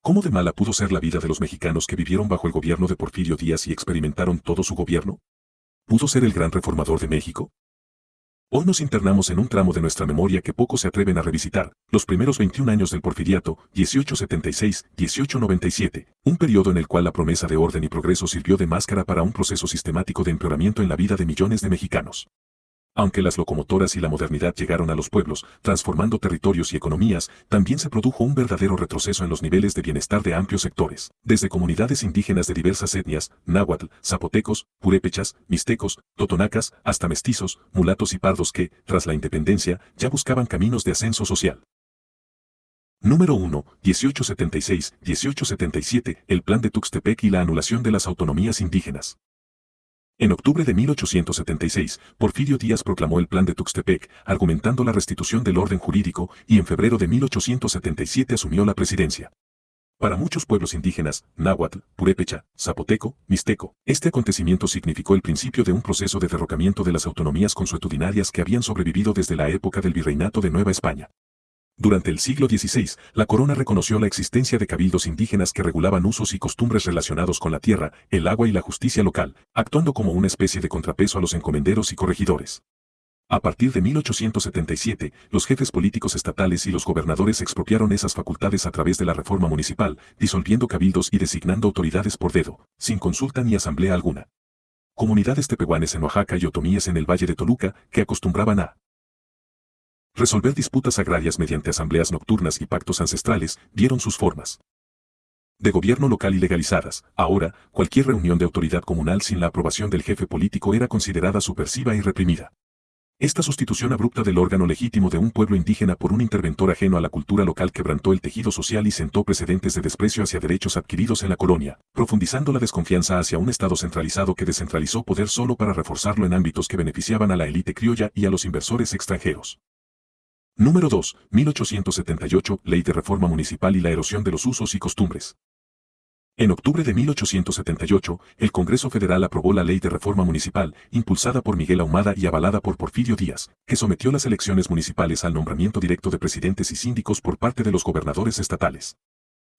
¿Cómo de mala pudo ser la vida de los mexicanos que vivieron bajo el gobierno de Porfirio Díaz y experimentaron todo su gobierno? ¿Pudo ser el gran reformador de México? Hoy nos internamos en un tramo de nuestra memoria que pocos se atreven a revisitar, los primeros 21 años del Porfiriato, 1876-1897, un periodo en el cual la promesa de orden y progreso sirvió de máscara para un proceso sistemático de empeoramiento en la vida de millones de mexicanos. Aunque las locomotoras y la modernidad llegaron a los pueblos, transformando territorios y economías, también se produjo un verdadero retroceso en los niveles de bienestar de amplios sectores, desde comunidades indígenas de diversas etnias, náhuatl, zapotecos, purépechas, mixtecos, totonacas, hasta mestizos, mulatos y pardos que, tras la independencia, ya buscaban caminos de ascenso social. Número 1, 1876-1877, el Plan de Tuxtepec y la anulación de las autonomías indígenas. En octubre de 1876, Porfirio Díaz proclamó el Plan de Tuxtepec, argumentando la restitución del orden jurídico, y en febrero de 1877 asumió la presidencia. Para muchos pueblos indígenas, náhuatl, purépecha, zapoteco, mixteco, este acontecimiento significó el principio de un proceso de derrocamiento de las autonomías consuetudinarias que habían sobrevivido desde la época del Virreinato de Nueva España. Durante el siglo XVI, la corona reconoció la existencia de cabildos indígenas que regulaban usos y costumbres relacionados con la tierra, el agua y la justicia local, actuando como una especie de contrapeso a los encomenderos y corregidores. A partir de 1877, los jefes políticos estatales y los gobernadores expropiaron esas facultades a través de la reforma municipal, disolviendo cabildos y designando autoridades por dedo, sin consulta ni asamblea alguna. Comunidades tepehuanes en Oaxaca y otomíes en el Valle de Toluca, que acostumbraban a resolver disputas agrarias mediante asambleas nocturnas y pactos ancestrales, dieron sus formas de gobierno local ilegalizadas. Ahora, cualquier reunión de autoridad comunal sin la aprobación del jefe político era considerada subversiva y reprimida. Esta sustitución abrupta del órgano legítimo de un pueblo indígena por un interventor ajeno a la cultura local quebrantó el tejido social y sentó precedentes de desprecio hacia derechos adquiridos en la colonia, profundizando la desconfianza hacia un Estado centralizado que descentralizó poder solo para reforzarlo en ámbitos que beneficiaban a la élite criolla y a los inversores extranjeros. Número 2, 1878, Ley de Reforma Municipal y la erosión de los usos y costumbres. En octubre de 1878, el Congreso Federal aprobó la Ley de Reforma Municipal, impulsada por Miguel Ahumada y avalada por Porfirio Díaz, que sometió las elecciones municipales al nombramiento directo de presidentes y síndicos por parte de los gobernadores estatales.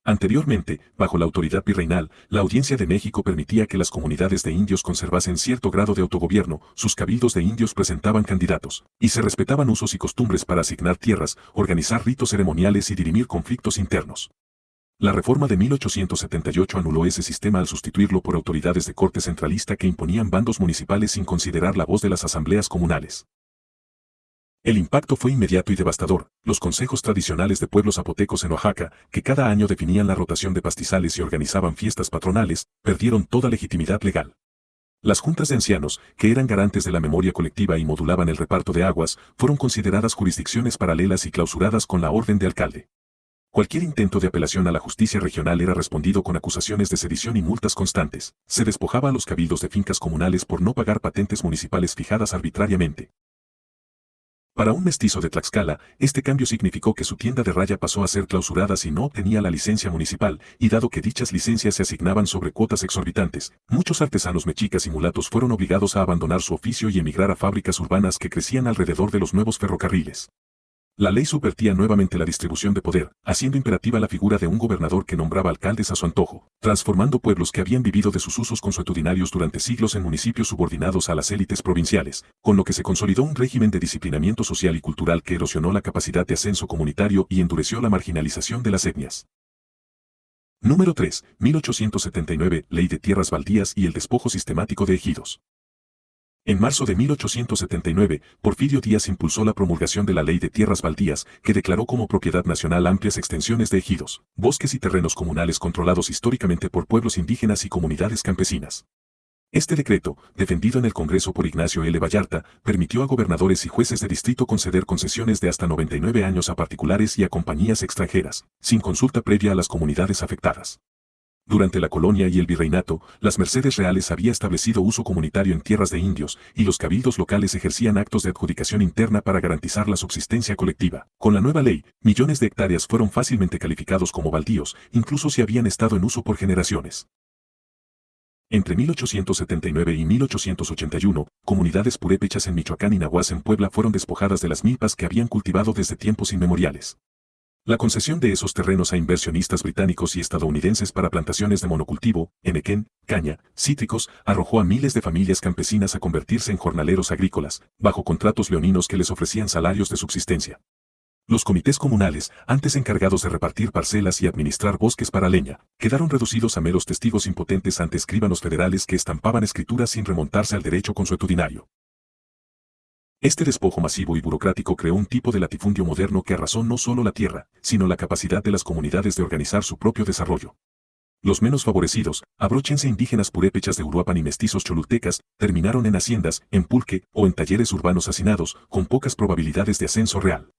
Anteriormente, bajo la autoridad virreinal, la Audiencia de México permitía que las comunidades de indios conservasen cierto grado de autogobierno, sus cabildos de indios presentaban candidatos, y se respetaban usos y costumbres para asignar tierras, organizar ritos ceremoniales y dirimir conflictos internos. La reforma de 1878 anuló ese sistema al sustituirlo por autoridades de corte centralista que imponían bandos municipales sin considerar la voz de las asambleas comunales. El impacto fue inmediato y devastador. Los consejos tradicionales de pueblos zapotecos en Oaxaca, que cada año definían la rotación de pastizales y organizaban fiestas patronales, perdieron toda legitimidad legal. Las juntas de ancianos, que eran garantes de la memoria colectiva y modulaban el reparto de aguas, fueron consideradas jurisdicciones paralelas y clausuradas con la orden de alcalde. Cualquier intento de apelación a la justicia regional era respondido con acusaciones de sedición y multas constantes. Se despojaba a los cabildos de fincas comunales por no pagar patentes municipales fijadas arbitrariamente. Para un mestizo de Tlaxcala, este cambio significó que su tienda de raya pasó a ser clausurada si no obtenía la licencia municipal, y dado que dichas licencias se asignaban sobre cuotas exorbitantes, muchos artesanos mexicas y mulatos fueron obligados a abandonar su oficio y emigrar a fábricas urbanas que crecían alrededor de los nuevos ferrocarriles. La ley subvertía nuevamente la distribución de poder, haciendo imperativa la figura de un gobernador que nombraba alcaldes a su antojo, transformando pueblos que habían vivido de sus usos consuetudinarios durante siglos en municipios subordinados a las élites provinciales, con lo que se consolidó un régimen de disciplinamiento social y cultural que erosionó la capacidad de ascenso comunitario y endureció la marginalización de las etnias. Número 3, 1879, Ley de Tierras Baldías y el despojo sistemático de ejidos. En marzo de 1879, Porfirio Díaz impulsó la promulgación de la Ley de Tierras Baldías, que declaró como propiedad nacional amplias extensiones de ejidos, bosques y terrenos comunales controlados históricamente por pueblos indígenas y comunidades campesinas. Este decreto, defendido en el Congreso por Ignacio L. Vallarta, permitió a gobernadores y jueces de distrito conceder concesiones de hasta 99 años a particulares y a compañías extranjeras, sin consulta previa a las comunidades afectadas. Durante la colonia y el virreinato, las Mercedes Reales había establecido uso comunitario en tierras de indios, y los cabildos locales ejercían actos de adjudicación interna para garantizar la subsistencia colectiva. Con la nueva ley, millones de hectáreas fueron fácilmente calificados como baldíos, incluso si habían estado en uso por generaciones. Entre 1879 y 1881, comunidades purépechas en Michoacán y Nahuas en Puebla fueron despojadas de las milpas que habían cultivado desde tiempos inmemoriales. La concesión de esos terrenos a inversionistas británicos y estadounidenses para plantaciones de monocultivo, henequén, caña, cítricos, arrojó a miles de familias campesinas a convertirse en jornaleros agrícolas, bajo contratos leoninos que les ofrecían salarios de subsistencia. Los comités comunales, antes encargados de repartir parcelas y administrar bosques para leña, quedaron reducidos a meros testigos impotentes ante escribanos federales que estampaban escrituras sin remontarse al derecho consuetudinario. Este despojo masivo y burocrático creó un tipo de latifundio moderno que arrasó no solo la tierra, sino la capacidad de las comunidades de organizar su propio desarrollo. Los menos favorecidos, abróchense indígenas purépechas de Uruapan y mestizos cholultecas, terminaron en haciendas, en pulque o en talleres urbanos hacinados, con pocas probabilidades de ascenso real.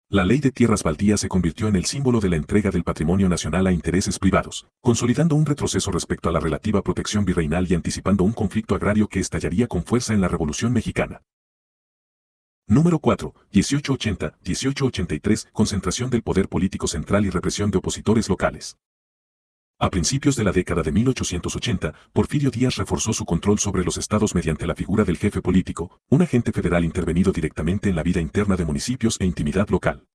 La ley de tierras baldías se convirtió en el símbolo de la entrega del patrimonio nacional a intereses privados, consolidando un retroceso respecto a la relativa protección virreinal y anticipando un conflicto agrario que estallaría con fuerza en la Revolución Mexicana. Número 4, 1880-1883, concentración del poder político central y represión de opositores locales. A principios de la década de 1880, Porfirio Díaz reforzó su control sobre los estados mediante la figura del jefe político, un agente federal intervenido directamente en la vida interna de municipios e intimidad local.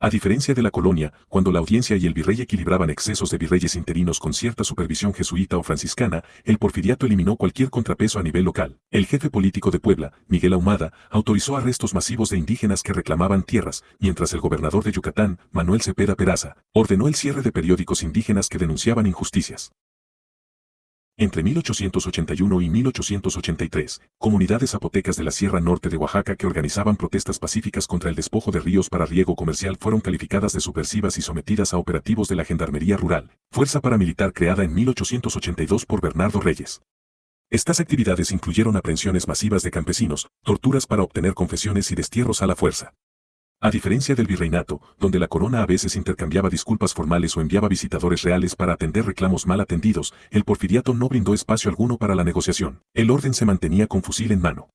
A diferencia de la colonia, cuando la audiencia y el virrey equilibraban excesos de virreyes interinos con cierta supervisión jesuita o franciscana, el porfiriato eliminó cualquier contrapeso a nivel local. El jefe político de Puebla, Miguel Ahumada, autorizó arrestos masivos de indígenas que reclamaban tierras, mientras el gobernador de Yucatán, Manuel Cepeda Peraza, ordenó el cierre de periódicos indígenas que denunciaban injusticias. Entre 1881 y 1883, comunidades zapotecas de la Sierra Norte de Oaxaca que organizaban protestas pacíficas contra el despojo de ríos para riego comercial fueron calificadas de subversivas y sometidas a operativos de la Gendarmería Rural, fuerza paramilitar creada en 1882 por Bernardo Reyes. Estas actividades incluyeron aprehensiones masivas de campesinos, torturas para obtener confesiones y destierros a la fuerza. A diferencia del virreinato, donde la corona a veces intercambiaba disculpas formales o enviaba visitadores reales para atender reclamos mal atendidos, el porfiriato no brindó espacio alguno para la negociación. El orden se mantenía con fusil en mano.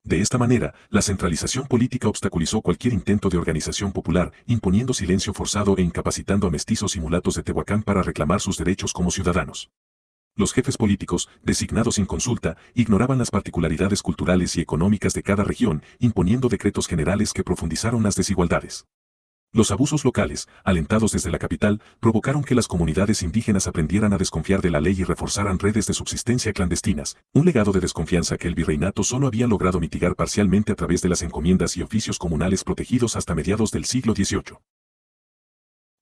De esta manera, la centralización política obstaculizó cualquier intento de organización popular, imponiendo silencio forzado e incapacitando a mestizos y mulatos de Tehuacán para reclamar sus derechos como ciudadanos. Los jefes políticos, designados sin consulta, ignoraban las particularidades culturales y económicas de cada región, imponiendo decretos generales que profundizaron las desigualdades. Los abusos locales, alentados desde la capital, provocaron que las comunidades indígenas aprendieran a desconfiar de la ley y reforzaran redes de subsistencia clandestinas, un legado de desconfianza que el virreinato solo había logrado mitigar parcialmente a través de las encomiendas y oficios comunales protegidos hasta mediados del siglo XVIII.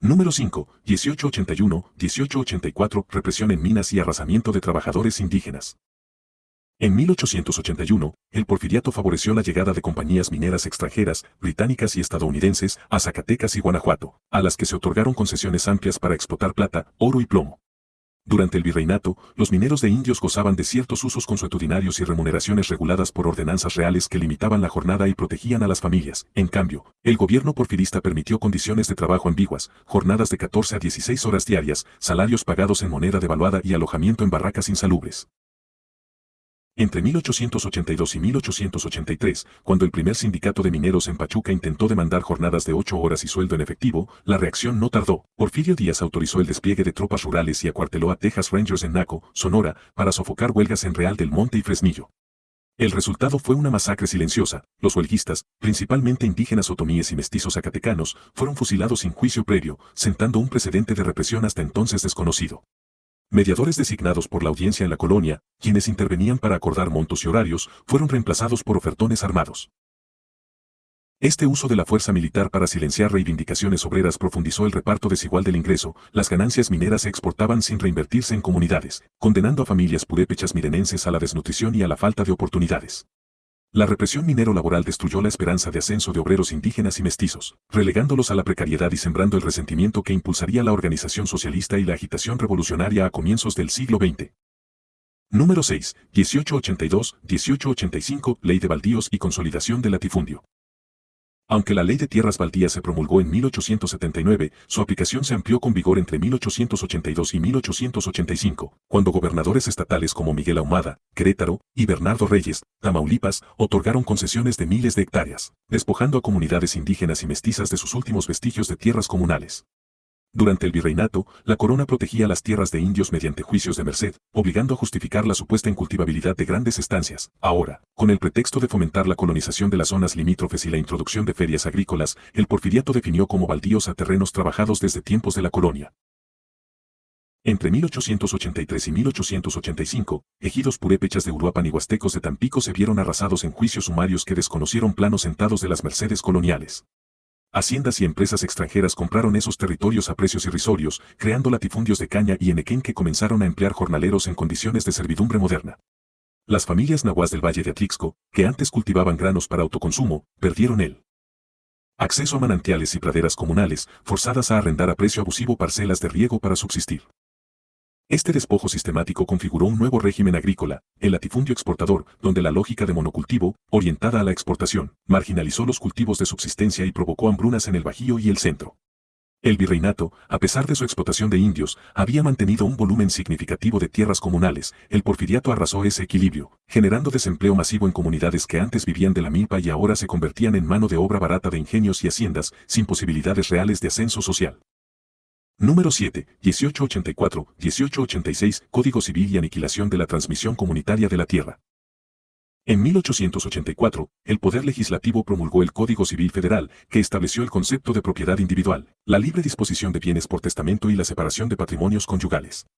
Número 5, 1881-1884, represión en minas y arrasamiento de trabajadores indígenas. En 1881, el porfiriato favoreció la llegada de compañías mineras extranjeras, británicas y estadounidenses, a Zacatecas y Guanajuato, a las que se otorgaron concesiones amplias para explotar plata, oro y plomo. Durante el virreinato, los mineros de indios gozaban de ciertos usos consuetudinarios y remuneraciones reguladas por ordenanzas reales que limitaban la jornada y protegían a las familias. En cambio, el gobierno porfirista permitió condiciones de trabajo ambiguas, jornadas de 14 a 16 horas diarias, salarios pagados en moneda devaluada y alojamiento en barracas insalubres. Entre 1882 y 1883, cuando el primer sindicato de mineros en Pachuca intentó demandar jornadas de 8 horas y sueldo en efectivo, la reacción no tardó. Porfirio Díaz autorizó el despliegue de tropas rurales y acuarteló a Texas Rangers en Naco, Sonora, para sofocar huelgas en Real del Monte y Fresnillo. El resultado fue una masacre silenciosa. Los huelguistas, principalmente indígenas otomíes y mestizos zacatecanos, fueron fusilados sin juicio previo, sentando un precedente de represión hasta entonces desconocido. Mediadores designados por la audiencia en la colonia, quienes intervenían para acordar montos y horarios, fueron reemplazados por ofertones armados. Este uso de la fuerza militar para silenciar reivindicaciones obreras profundizó el reparto desigual del ingreso. Las ganancias mineras se exportaban sin reinvertirse en comunidades, condenando a familias purépechas mirenenses a la desnutrición y a la falta de oportunidades. La represión minero-laboral destruyó la esperanza de ascenso de obreros indígenas y mestizos, relegándolos a la precariedad y sembrando el resentimiento que impulsaría la organización socialista y la agitación revolucionaria a comienzos del siglo XX. Número 6, 1882-1885, Ley de Baldíos y Consolidación del Latifundio. Aunque la Ley de Tierras Baldías se promulgó en 1879, su aplicación se amplió con vigor entre 1882 y 1885, cuando gobernadores estatales como Miguel Ahumada, Querétaro, y Bernardo Reyes, Tamaulipas, otorgaron concesiones de miles de hectáreas, despojando a comunidades indígenas y mestizas de sus últimos vestigios de tierras comunales. Durante el virreinato, la corona protegía las tierras de indios mediante juicios de merced, obligando a justificar la supuesta incultivabilidad de grandes estancias. Ahora, con el pretexto de fomentar la colonización de las zonas limítrofes y la introducción de ferias agrícolas, el porfiriato definió como baldíos a terrenos trabajados desde tiempos de la colonia. Entre 1883 y 1885, ejidos purépechas de Uruapan y huastecos de Tampico se vieron arrasados en juicios sumarios que desconocieron planos sentados de las mercedes coloniales. Haciendas y empresas extranjeras compraron esos territorios a precios irrisorios, creando latifundios de caña y enequén que comenzaron a emplear jornaleros en condiciones de servidumbre moderna. Las familias nahuas del Valle de Atlixco, que antes cultivaban granos para autoconsumo, perdieron el acceso a manantiales y praderas comunales, forzadas a arrendar a precio abusivo parcelas de riego para subsistir. Este despojo sistemático configuró un nuevo régimen agrícola, el latifundio exportador, donde la lógica de monocultivo, orientada a la exportación, marginalizó los cultivos de subsistencia y provocó hambrunas en el Bajío y el centro. El virreinato, a pesar de su explotación de indios, había mantenido un volumen significativo de tierras comunales. El porfiriato arrasó ese equilibrio, generando desempleo masivo en comunidades que antes vivían de la milpa y ahora se convertían en mano de obra barata de ingenios y haciendas, sin posibilidades reales de ascenso social. Número 7, 1884-1886, Código Civil y Aniquilación de la Transmisión Comunitaria de la Tierra. En 1884, el Poder Legislativo promulgó el Código Civil Federal, que estableció el concepto de propiedad individual, la libre disposición de bienes por testamento y la separación de patrimonios conyugales.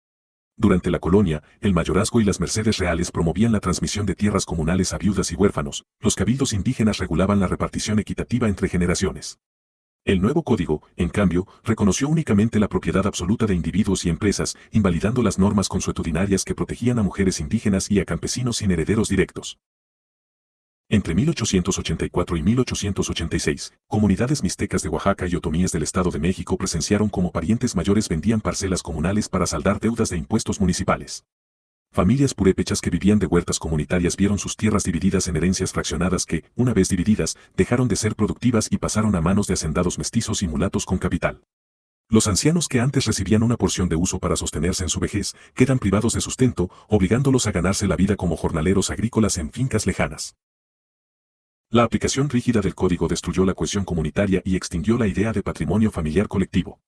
Durante la colonia, el mayorazgo y las mercedes reales promovían la transmisión de tierras comunales a viudas y huérfanos, los cabildos indígenas regulaban la repartición equitativa entre generaciones. El nuevo código, en cambio, reconoció únicamente la propiedad absoluta de individuos y empresas, invalidando las normas consuetudinarias que protegían a mujeres indígenas y a campesinos sin herederos directos. Entre 1884 y 1886, comunidades mixtecas de Oaxaca y otomíes del Estado de México presenciaron cómo parientes mayores vendían parcelas comunales para saldar deudas de impuestos municipales. Familias purépechas que vivían de huertas comunitarias vieron sus tierras divididas en herencias fraccionadas que, una vez divididas, dejaron de ser productivas y pasaron a manos de hacendados mestizos y mulatos con capital. Los ancianos que antes recibían una porción de uso para sostenerse en su vejez, quedan privados de sustento, obligándolos a ganarse la vida como jornaleros agrícolas en fincas lejanas. La aplicación rígida del código destruyó la cohesión comunitaria y extinguió la idea de patrimonio familiar colectivo.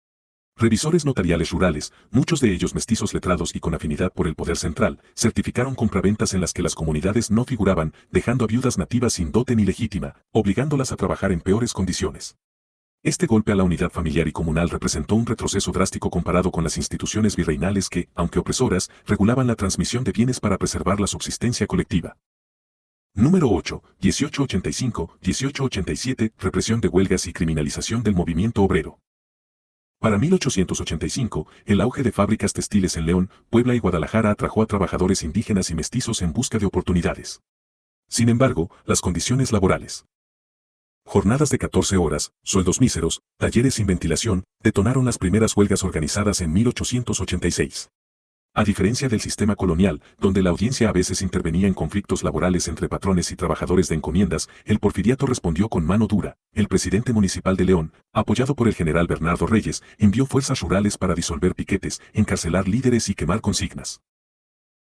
Revisores notariales rurales, muchos de ellos mestizos letrados y con afinidad por el poder central, certificaron compraventas en las que las comunidades no figuraban, dejando a viudas nativas sin dote ni legítima, obligándolas a trabajar en peores condiciones. Este golpe a la unidad familiar y comunal representó un retroceso drástico comparado con las instituciones virreinales que, aunque opresoras, regulaban la transmisión de bienes para preservar la subsistencia colectiva. Número 8, 1885-1887, represión de huelgas y criminalización del movimiento obrero. Para 1885, el auge de fábricas textiles en León, Puebla y Guadalajara atrajo a trabajadores indígenas y mestizos en busca de oportunidades. Sin embargo, las condiciones laborales, jornadas de 14 horas, sueldos míseros, talleres sin ventilación, detonaron las primeras huelgas organizadas en 1886. A diferencia del sistema colonial, donde la audiencia a veces intervenía en conflictos laborales entre patrones y trabajadores de encomiendas, el porfiriato respondió con mano dura. El presidente municipal de León, apoyado por el general Bernardo Reyes, envió fuerzas rurales para disolver piquetes, encarcelar líderes y quemar consignas.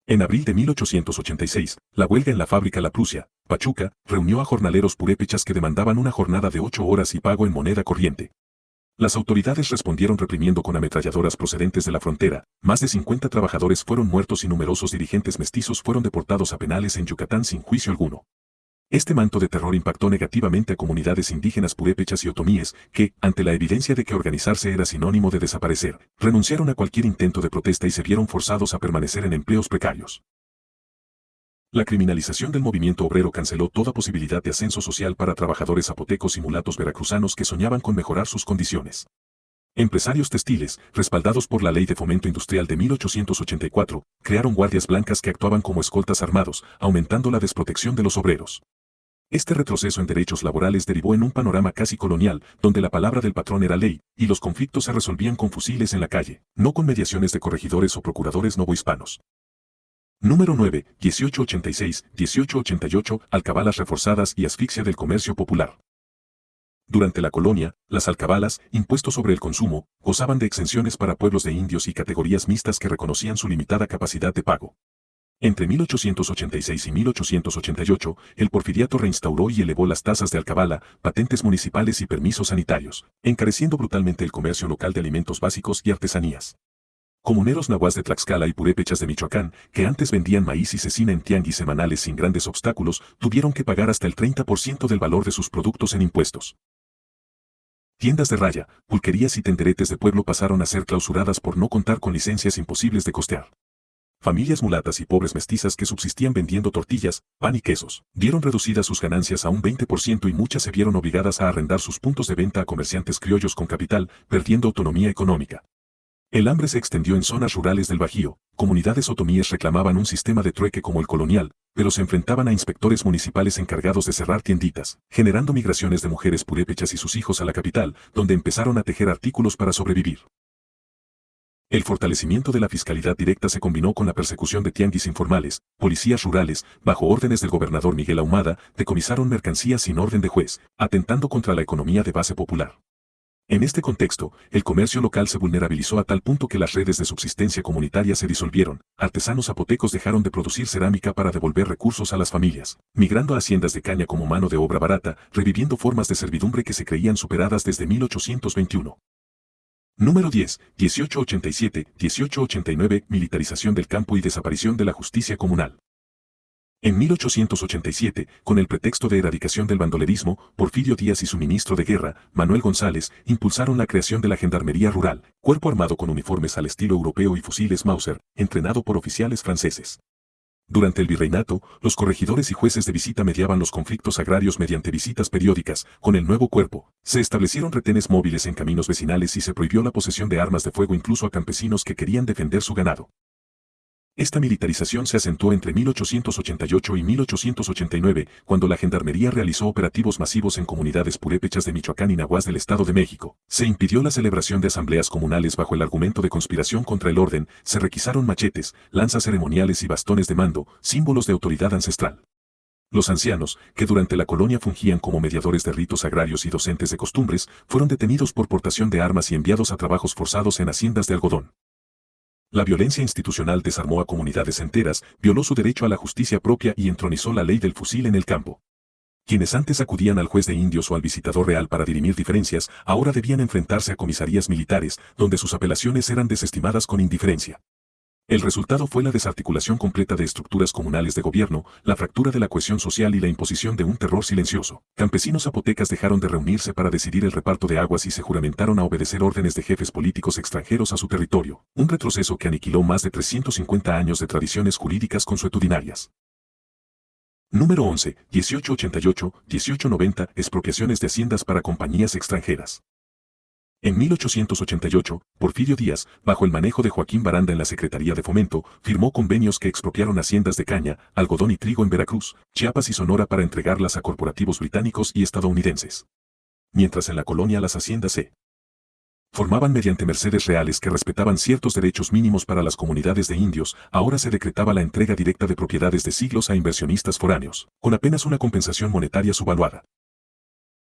En abril de 1886, la huelga en la fábrica La Prusia, Pachuca, reunió a jornaleros purépechas que demandaban una jornada de 8 horas y pago en moneda corriente. Las autoridades respondieron reprimiendo con ametralladoras procedentes de la frontera, más de 50 trabajadores fueron muertos y numerosos dirigentes mestizos fueron deportados a penales en Yucatán sin juicio alguno. Este manto de terror impactó negativamente a comunidades indígenas purépechas y otomíes que, ante la evidencia de que organizarse era sinónimo de desaparecer, renunciaron a cualquier intento de protesta y se vieron forzados a permanecer en empleos precarios. La criminalización del movimiento obrero canceló toda posibilidad de ascenso social para trabajadores zapotecos y mulatos veracruzanos que soñaban con mejorar sus condiciones. Empresarios textiles, respaldados por la Ley de Fomento Industrial de 1884, crearon guardias blancas que actuaban como escoltas armados, aumentando la desprotección de los obreros. Este retroceso en derechos laborales derivó en un panorama casi colonial, donde la palabra del patrón era ley, y los conflictos se resolvían con fusiles en la calle, no con mediaciones de corregidores o procuradores novohispanos. Número 9, 1886-1888, alcabalas reforzadas y asfixia del comercio popular. Durante la colonia, las alcabalas, impuestos sobre el consumo, gozaban de exenciones para pueblos de indios y categorías mixtas que reconocían su limitada capacidad de pago. Entre 1886 y 1888, el porfiriato reinstauró y elevó las tasas de alcabala, patentes municipales y permisos sanitarios, encareciendo brutalmente el comercio local de alimentos básicos y artesanías. Comuneros nahuas de Tlaxcala y purépechas de Michoacán, que antes vendían maíz y cecina en tianguis semanales sin grandes obstáculos, tuvieron que pagar hasta el 30% del valor de sus productos en impuestos. Tiendas de raya, pulquerías y tenderetes de pueblo pasaron a ser clausuradas por no contar con licencias imposibles de costear. Familias mulatas y pobres mestizas que subsistían vendiendo tortillas, pan y quesos, vieron reducidas sus ganancias a un 20% y muchas se vieron obligadas a arrendar sus puntos de venta a comerciantes criollos con capital, perdiendo autonomía económica. El hambre se extendió en zonas rurales del Bajío, comunidades otomíes reclamaban un sistema de trueque como el colonial, pero se enfrentaban a inspectores municipales encargados de cerrar tienditas, generando migraciones de mujeres purépechas y sus hijos a la capital, donde empezaron a tejer artículos para sobrevivir. El fortalecimiento de la fiscalidad directa se combinó con la persecución de tianguis informales, policías rurales, bajo órdenes del gobernador Miguel Ahumada, decomisaron mercancías sin orden de juez, atentando contra la economía de base popular. En este contexto, el comercio local se vulnerabilizó a tal punto que las redes de subsistencia comunitaria se disolvieron, artesanos zapotecos dejaron de producir cerámica para devolver recursos a las familias, migrando a haciendas de caña como mano de obra barata, reviviendo formas de servidumbre que se creían superadas desde 1821. Número 10, 1887, 1889, militarización del campo y desaparición de la justicia comunal. En 1887, con el pretexto de erradicación del bandolerismo, Porfirio Díaz y su ministro de Guerra, Manuel González, impulsaron la creación de la Gendarmería Rural, cuerpo armado con uniformes al estilo europeo y fusiles Mauser, entrenado por oficiales franceses. Durante el virreinato, los corregidores y jueces de visita mediaban los conflictos agrarios mediante visitas periódicas. Con el nuevo cuerpo, se establecieron retenes móviles en caminos vecinales y se prohibió la posesión de armas de fuego incluso a campesinos que querían defender su ganado. Esta militarización se acentuó entre 1888 y 1889, cuando la Gendarmería realizó operativos masivos en comunidades purépechas de Michoacán y nahuas del Estado de México. Se impidió la celebración de asambleas comunales bajo el argumento de conspiración contra el orden, se requisaron machetes, lanzas ceremoniales y bastones de mando, símbolos de autoridad ancestral. Los ancianos, que durante la colonia fungían como mediadores de ritos agrarios y docentes de costumbres, fueron detenidos por portación de armas y enviados a trabajos forzados en haciendas de algodón. La violencia institucional desarmó a comunidades enteras, violó su derecho a la justicia propia y entronizó la ley del fusil en el campo. Quienes antes acudían al juez de indios o al visitador real para dirimir diferencias, ahora debían enfrentarse a comisarías militares, donde sus apelaciones eran desestimadas con indiferencia. El resultado fue la desarticulación completa de estructuras comunales de gobierno, la fractura de la cohesión social y la imposición de un terror silencioso. Campesinos zapotecas dejaron de reunirse para decidir el reparto de aguas y se juramentaron a obedecer órdenes de jefes políticos extranjeros a su territorio, un retroceso que aniquiló más de 350 años de tradiciones jurídicas consuetudinarias. Número 11, 1888, 1890, expropiaciones de haciendas para compañías extranjeras. En 1888, Porfirio Díaz, bajo el manejo de Joaquín Baranda en la Secretaría de Fomento, firmó convenios que expropiaron haciendas de caña, algodón y trigo en Veracruz, Chiapas y Sonora para entregarlas a corporativos británicos y estadounidenses. Mientras en la colonia las haciendas se formaban mediante mercedes reales que respetaban ciertos derechos mínimos para las comunidades de indios, ahora se decretaba la entrega directa de propiedades de siglos a inversionistas foráneos, con apenas una compensación monetaria subvaluada.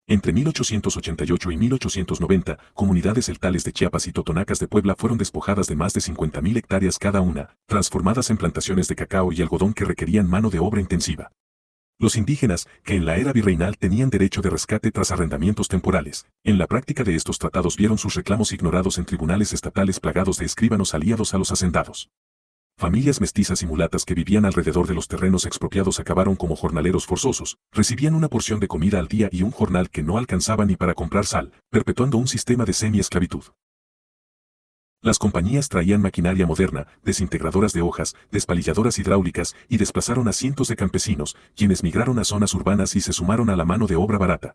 Entre 1888 y 1890, comunidades celtales de Chiapas y totonacas de Puebla fueron despojadas de más de 50.000 hectáreas cada una, transformadas en plantaciones de cacao y algodón que requerían mano de obra intensiva. Los indígenas, que en la era virreinal tenían derecho de rescate tras arrendamientos temporales, en la práctica de estos tratados vieron sus reclamos ignorados en tribunales estatales plagados de escribanos aliados a los hacendados. Familias mestizas y mulatas que vivían alrededor de los terrenos expropiados acabaron como jornaleros forzosos, recibían una porción de comida al día y un jornal que no alcanzaba ni para comprar sal, perpetuando un sistema de semi-esclavitud. Las compañías traían maquinaria moderna, desintegradoras de hojas, despalilladoras hidráulicas y desplazaron a cientos de campesinos, quienes migraron a zonas urbanas y se sumaron a la mano de obra barata.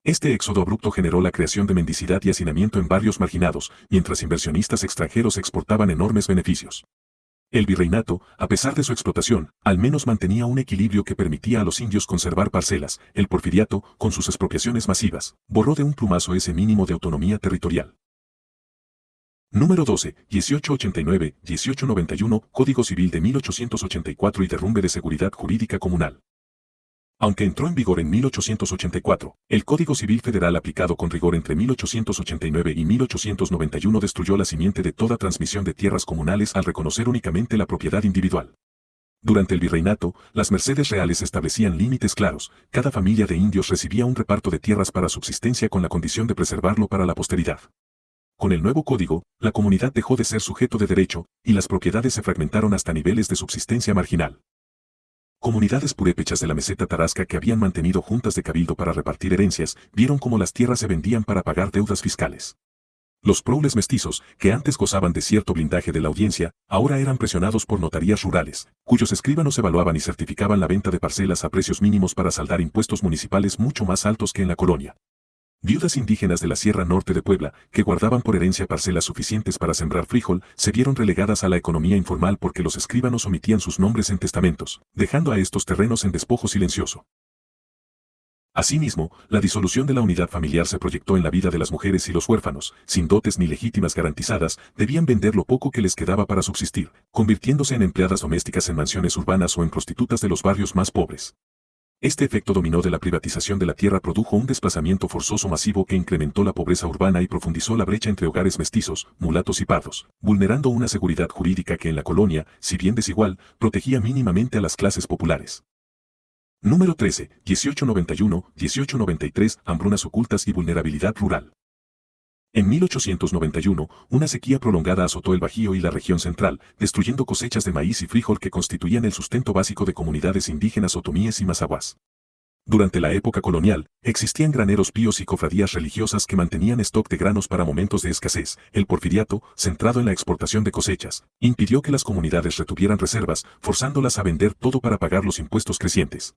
Este éxodo abrupto generó la creación de mendicidad y hacinamiento en barrios marginados, mientras inversionistas extranjeros exportaban enormes beneficios. El virreinato, a pesar de su explotación, al menos mantenía un equilibrio que permitía a los indios conservar parcelas. El porfiriato, con sus expropiaciones masivas, borró de un plumazo ese mínimo de autonomía territorial. Número 12, 1889, 1891, Código Civil de 1884 y derrumbe de seguridad jurídica comunal. Aunque entró en vigor en 1884, el Código Civil Federal aplicado con rigor entre 1889 y 1891 destruyó la simiente de toda transmisión de tierras comunales al reconocer únicamente la propiedad individual. Durante el virreinato, las mercedes reales establecían límites claros, cada familia de indios recibía un reparto de tierras para subsistencia con la condición de preservarlo para la posteridad. Con el nuevo código, la comunidad dejó de ser sujeto de derecho, y las propiedades se fragmentaron hasta niveles de subsistencia marginal. Comunidades purépechas de la meseta tarasca que habían mantenido juntas de cabildo para repartir herencias, vieron cómo las tierras se vendían para pagar deudas fiscales. Los proules mestizos, que antes gozaban de cierto blindaje de la audiencia, ahora eran presionados por notarías rurales, cuyos escribanos evaluaban y certificaban la venta de parcelas a precios mínimos para saldar impuestos municipales mucho más altos que en la colonia. Viudas indígenas de la Sierra Norte de Puebla, que guardaban por herencia parcelas suficientes para sembrar frijol, se vieron relegadas a la economía informal porque los escribanos omitían sus nombres en testamentos, dejando a estos terrenos en despojo silencioso. Asimismo, la disolución de la unidad familiar se proyectó en la vida de las mujeres y los huérfanos, sin dotes ni legítimas garantizadas, debían vender lo poco que les quedaba para subsistir, convirtiéndose en empleadas domésticas en mansiones urbanas o en prostitutas de los barrios más pobres. Este efecto dominó de la privatización de la tierra produjo un desplazamiento forzoso masivo que incrementó la pobreza urbana y profundizó la brecha entre hogares mestizos, mulatos y pardos, vulnerando una seguridad jurídica que en la colonia, si bien desigual, protegía mínimamente a las clases populares. Número 13, 1891-1893, hambrunas ocultas y vulnerabilidad rural. En 1891, una sequía prolongada azotó el Bajío y la región central, destruyendo cosechas de maíz y frijol que constituían el sustento básico de comunidades indígenas otomíes y mazahuas. Durante la época colonial, existían graneros píos y cofradías religiosas que mantenían stock de granos para momentos de escasez. El porfiriato, centrado en la exportación de cosechas, impidió que las comunidades retuvieran reservas, forzándolas a vender todo para pagar los impuestos crecientes.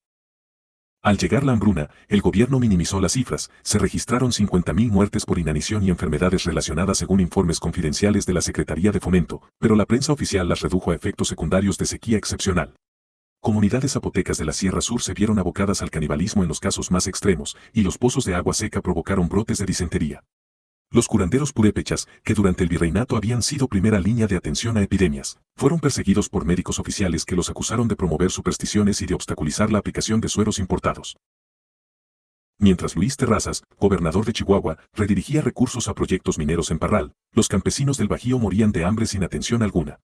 Al llegar la hambruna, el gobierno minimizó las cifras, se registraron 50.000 muertes por inanición y enfermedades relacionadas según informes confidenciales de la Secretaría de Fomento, pero la prensa oficial las redujo a efectos secundarios de sequía excepcional. Comunidades zapotecas de la Sierra Sur se vieron abocadas al canibalismo en los casos más extremos, y los pozos de agua seca provocaron brotes de disentería. Los curanderos purépechas, que durante el virreinato habían sido primera línea de atención a epidemias, fueron perseguidos por médicos oficiales que los acusaron de promover supersticiones y de obstaculizar la aplicación de sueros importados. Mientras Luis Terrazas, gobernador de Chihuahua, redirigía recursos a proyectos mineros en Parral, los campesinos del Bajío morían de hambre sin atención alguna.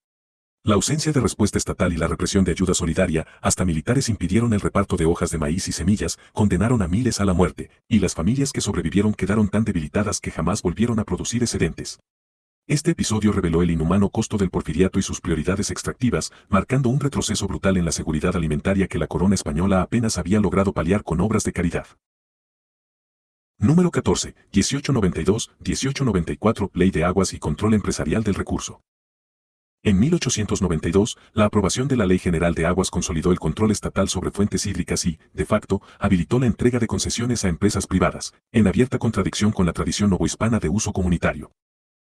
La ausencia de respuesta estatal y la represión de ayuda solidaria, hasta militares impidieron el reparto de hojas de maíz y semillas, condenaron a miles a la muerte, y las familias que sobrevivieron quedaron tan debilitadas que jamás volvieron a producir excedentes. Este episodio reveló el inhumano costo del porfiriato y sus prioridades extractivas, marcando un retroceso brutal en la seguridad alimentaria que la corona española apenas había logrado paliar con obras de caridad. Número 14, 1892-1894, Ley de Aguas y Control Empresarial del Recurso. En 1892, la aprobación de la Ley General de Aguas consolidó el control estatal sobre fuentes hídricas y, de facto, habilitó la entrega de concesiones a empresas privadas, en abierta contradicción con la tradición novohispana de uso comunitario.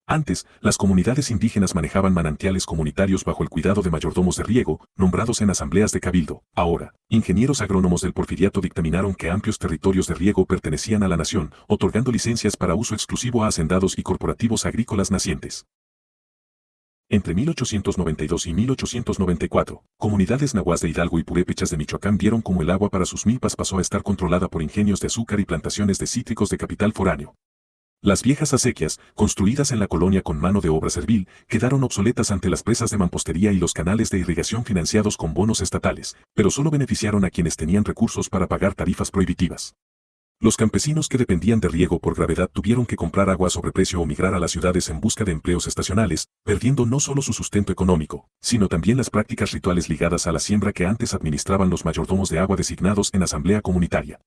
Antes, las comunidades indígenas manejaban manantiales comunitarios bajo el cuidado de mayordomos de riego, nombrados en asambleas de cabildo. Ahora, ingenieros agrónomos del porfiriato dictaminaron que amplios territorios de riego pertenecían a la nación, otorgando licencias para uso exclusivo a hacendados y corporativos agrícolas nacientes. Entre 1892 y 1894, comunidades nahuas de Hidalgo y purépechas de Michoacán vieron cómo el agua para sus milpas pasó a estar controlada por ingenios de azúcar y plantaciones de cítricos de capital foráneo. Las viejas acequias, construidas en la colonia con mano de obra servil, quedaron obsoletas ante las presas de mampostería y los canales de irrigación financiados con bonos estatales, pero solo beneficiaron a quienes tenían recursos para pagar tarifas prohibitivas. Los campesinos que dependían de riego por gravedad tuvieron que comprar agua a sobreprecio o migrar a las ciudades en busca de empleos estacionales, perdiendo no solo su sustento económico, sino también las prácticas rituales ligadas a la siembra que antes administraban los mayordomos de agua designados en asamblea comunitaria.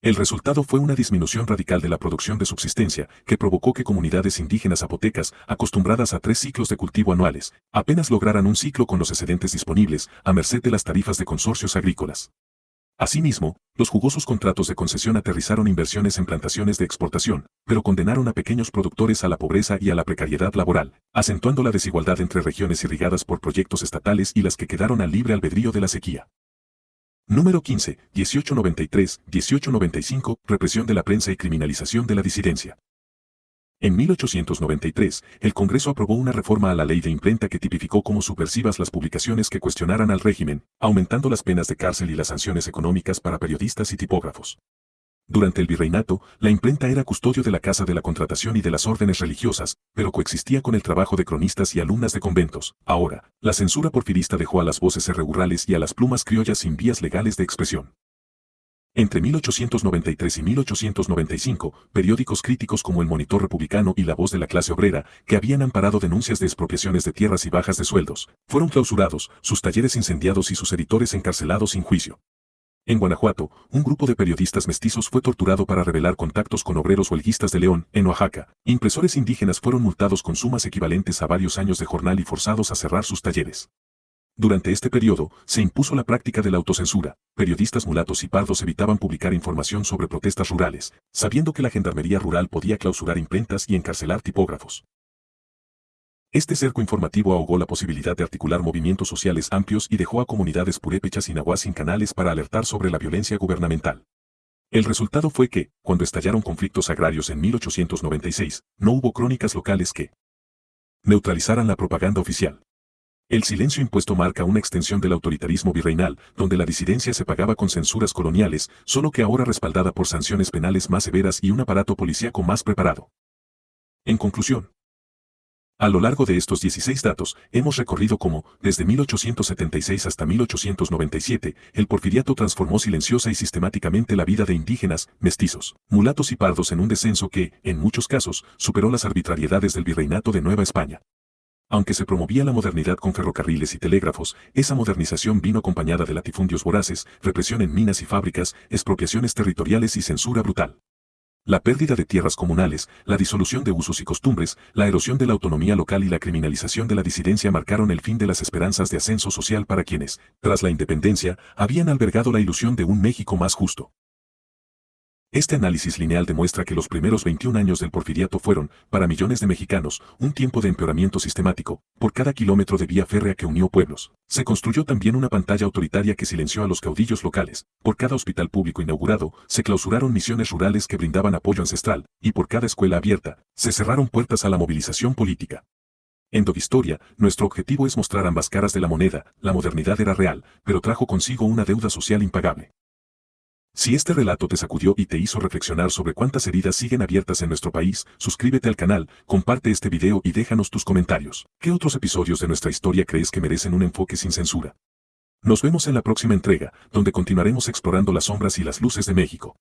El resultado fue una disminución radical de la producción de subsistencia, que provocó que comunidades indígenas zapotecas, acostumbradas a 3 ciclos de cultivo anuales, apenas lograran un ciclo con los excedentes disponibles, a merced de las tarifas de consorcios agrícolas. Asimismo, los jugosos contratos de concesión aterrizaron inversiones en plantaciones de exportación, pero condenaron a pequeños productores a la pobreza y a la precariedad laboral, acentuando la desigualdad entre regiones irrigadas por proyectos estatales y las que quedaron al libre albedrío de la sequía. Número 15, 1893-1895, represión de la prensa y criminalización de la disidencia. En 1893, el Congreso aprobó una reforma a la ley de imprenta que tipificó como subversivas las publicaciones que cuestionaran al régimen, aumentando las penas de cárcel y las sanciones económicas para periodistas y tipógrafos. Durante el virreinato, la imprenta era custodio de la Casa de la Contratación y de las órdenes religiosas, pero coexistía con el trabajo de cronistas y alumnas de conventos. Ahora, la censura porfirista dejó a las voces rurales y a las plumas criollas sin vías legales de expresión. Entre 1893 y 1895, periódicos críticos como El Monitor Republicano y La Voz de la Clase Obrera, que habían amparado denuncias de expropiaciones de tierras y bajas de sueldos, fueron clausurados, sus talleres incendiados y sus editores encarcelados sin juicio. En Guanajuato, un grupo de periodistas mestizos fue torturado para revelar contactos con obreros huelguistas de León. En Oaxaca, impresores indígenas fueron multados con sumas equivalentes a varios años de jornal y forzados a cerrar sus talleres. Durante este periodo, se impuso la práctica de la autocensura. Periodistas mulatos y pardos evitaban publicar información sobre protestas rurales, sabiendo que la gendarmería rural podía clausurar imprentas y encarcelar tipógrafos. Este cerco informativo ahogó la posibilidad de articular movimientos sociales amplios y dejó a comunidades purépechas y nahuas sin canales para alertar sobre la violencia gubernamental. El resultado fue que, cuando estallaron conflictos agrarios en 1896, no hubo crónicas locales que neutralizaran la propaganda oficial. El silencio impuesto marca una extensión del autoritarismo virreinal, donde la disidencia se pagaba con censuras coloniales, solo que ahora respaldada por sanciones penales más severas y un aparato policíaco más preparado. En conclusión, a lo largo de estos 16 datos, hemos recorrido cómo, desde 1876 hasta 1897, el porfiriato transformó silenciosa y sistemáticamente la vida de indígenas, mestizos, mulatos y pardos en un descenso que, en muchos casos, superó las arbitrariedades del virreinato de Nueva España. Aunque se promovía la modernidad con ferrocarriles y telégrafos, esa modernización vino acompañada de latifundios voraces, represión en minas y fábricas, expropiaciones territoriales y censura brutal. La pérdida de tierras comunales, la disolución de usos y costumbres, la erosión de la autonomía local y la criminalización de la disidencia marcaron el fin de las esperanzas de ascenso social para quienes, tras la independencia, habían albergado la ilusión de un México más justo. Este análisis lineal demuestra que los primeros 21 años del porfiriato fueron, para millones de mexicanos, un tiempo de empeoramiento sistemático. Por cada kilómetro de vía férrea que unió pueblos, se construyó también una pantalla autoritaria que silenció a los caudillos locales. Por cada hospital público inaugurado, se clausuraron misiones rurales que brindaban apoyo ancestral, y por cada escuela abierta, se cerraron puertas a la movilización política. En Dovistoria, nuestro objetivo es mostrar ambas caras de la moneda. La modernidad era real, pero trajo consigo una deuda social impagable. Si este relato te sacudió y te hizo reflexionar sobre cuántas heridas siguen abiertas en nuestro país, suscríbete al canal, comparte este video y déjanos tus comentarios. ¿Qué otros episodios de nuestra historia crees que merecen un enfoque sin censura? Nos vemos en la próxima entrega, donde continuaremos explorando las sombras y las luces de México.